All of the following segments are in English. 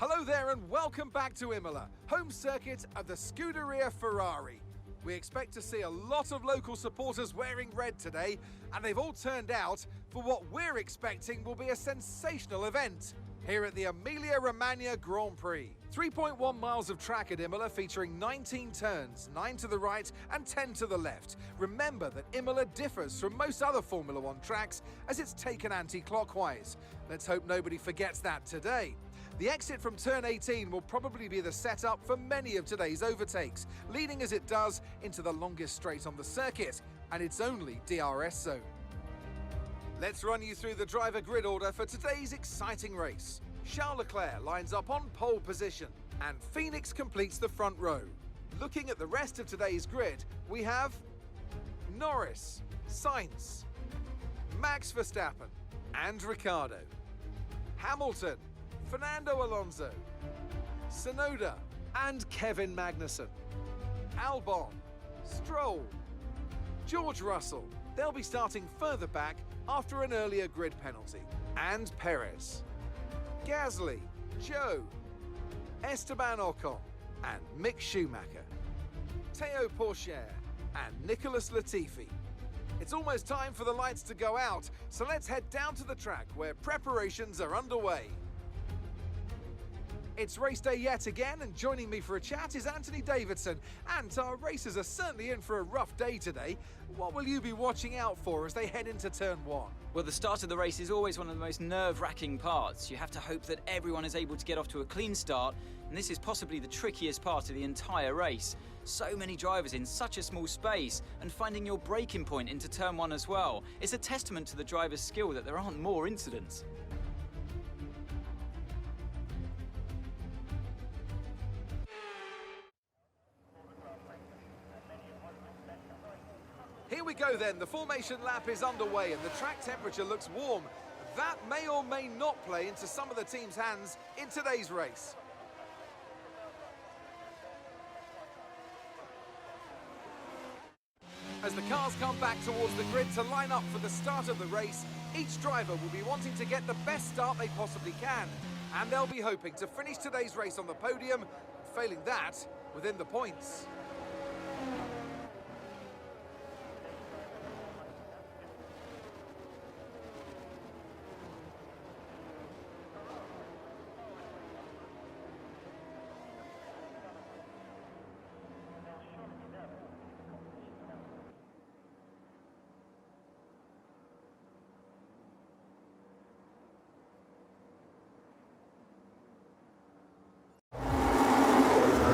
Hello there and welcome back to Imola, home circuit of the Scuderia Ferrari. We expect to see a lot of local supporters wearing red today, and they've all turned out for what we're expecting will be a sensational event here at the Emilia Romagna Grand Prix. 3.1 miles of track at Imola featuring 19 turns, 9 to the right and 10 to the left. Remember that Imola differs from most other Formula One tracks as it's taken anti-clockwise. Let's hope nobody forgets that today. The exit from turn 18 will probably be the setup for many of today's overtakes, leading as it does into the longest straight on the circuit, and its only DRS zone. Let's run you through the driver grid order for today's exciting race. Charles Leclerc lines up on pole position, and Phoenix completes the front row. Looking at the rest of today's grid, we have Norris, Sainz, Max Verstappen, and Ricciardo, Hamilton, Fernando Alonso, Tsunoda, and Kevin Magnussen, Albon, Stroll, George Russell. They'll be starting further back after an earlier grid penalty, and Perez, Gasly, Joe, Esteban Ocon, and Mick Schumacher, Théo Pourchaire, and Nicholas Latifi. It's almost time for the lights to go out, so let's head down to the track where preparations are underway. It's race day yet again, and joining me for a chat is Anthony Davidson. And our racers are certainly in for a rough day today. What will you be watching out for as they head into turn 1? Well, the start of the race is always one of the most nerve-wracking parts. You have to hope that everyone is able to get off to a clean start, and this is possibly the trickiest part of the entire race. So many drivers in such a small space, and finding your braking point into turn 1 as well. It's a testament to the driver's skill that there aren't more incidents. Here we go then, the formation lap is underway and the track temperature looks warm. That may or may not play into some of the team's hands in today's race. As the cars come back towards the grid to line up for the start of the race, each driver will be wanting to get the best start they possibly can. And they'll be hoping to finish today's race on the podium, failing that, within the points.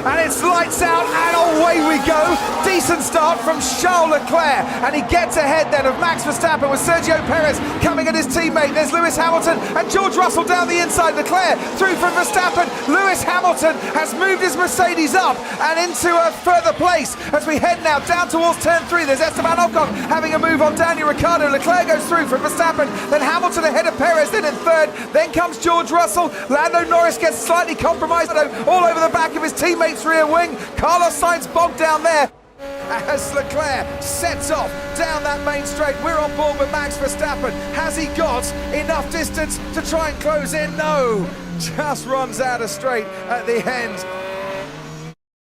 And it's lights out and away we go. Decent start from Charles Leclerc, and he gets ahead then of Max Verstappen with Sergio Perez coming at his teammate. There's Lewis Hamilton and George Russell down the inside. Leclerc through from Verstappen. Lewis Hamilton has moved his Mercedes up and into a further place as we head now down towards turn 3. There's Esteban Ocon having a move on Daniel Ricciardo. Leclerc goes through from Verstappen, then Hamilton ahead of Perez, then in third. Then comes George Russell. Lando Norris gets slightly compromised all over the back of his teammates' rear wing. Carlos Sainz bogged down there as Leclerc sets off down that main straight. We're on board with Max Verstappen. Has he got enough distance to try and close in? No, just runs out of straight at the end.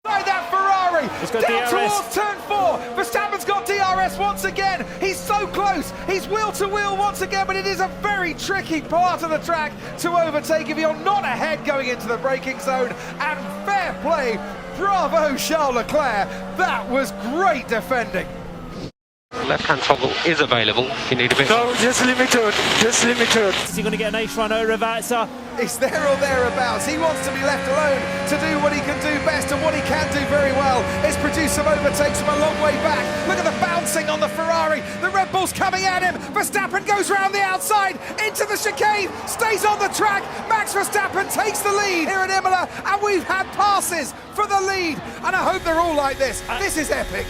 That Ferrari down towards turn 4. Verstappen's got DRS once again. He's so close. He's wheel to wheel once again, but it is a very tricky part of the track to overtake if you're not ahead going into the braking zone. And fair play. Bravo, Charles Leclerc. That was great defending. Left-hand toggle is available if you need a bit. No, just limited. Is he going to get an ace run over Vatsa? It's there or thereabouts. He wants to be left alone to do what he can do best, and what he can do very well is produce some overtakes from a long way back. Look at the bouncing on the Ferrari. The Red Bull's coming at him. Verstappen goes round the outside into the chicane, stays on the track. Max Verstappen takes the lead here at Imola, and we've had passes for the lead, and I hope they're all like this. This is epic.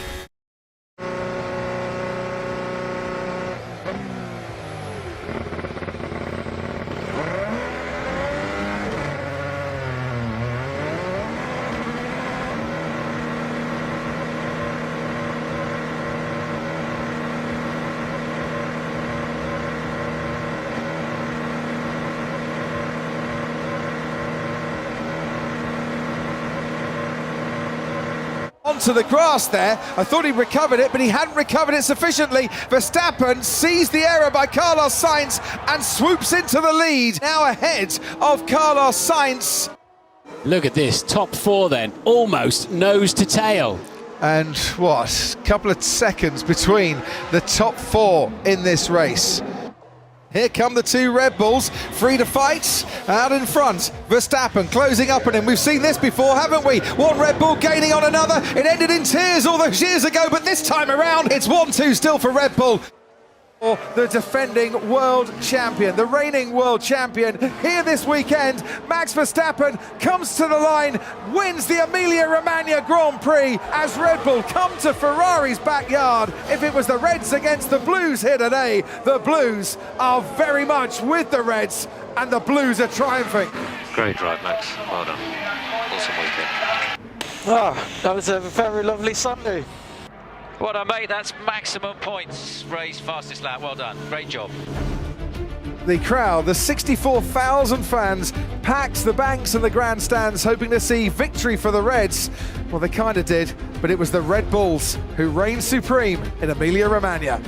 onto the grass there. I thought he recovered it, but he hadn't recovered it sufficiently. Verstappen sees the error by Carlos Sainz and swoops into the lead. Now ahead of Carlos Sainz. Look at this, top four then, almost nose to tail. And what, a couple of seconds between the top four in this race. Here come the two Red Bulls, free to fight, out in front. Verstappen closing up on him. We've seen this before, haven't we? One Red Bull gaining on another. It ended in tears all those years ago, but this time around, it's 1-2 still for Red Bull. The defending world champion, the reigning world champion, here this weekend. Max Verstappen comes to the line, wins the Emilia Romagna Grand Prix as Red Bull come to Ferrari's backyard. If it was the Reds against the Blues here today, the Blues are very much with the Reds, and the Blues are triumphing. Great drive, Max. Well done. Awesome weekend. Oh, that was a very lovely Sunday. Well done, mate. That's maximum points. Race fastest lap. Well done. Great job. The crowd, the 64,000 fans, packed the banks and the grandstands, hoping to see victory for the Reds. Well, they kind of did, but it was the Red Bulls who reigned supreme in Emilia Romagna.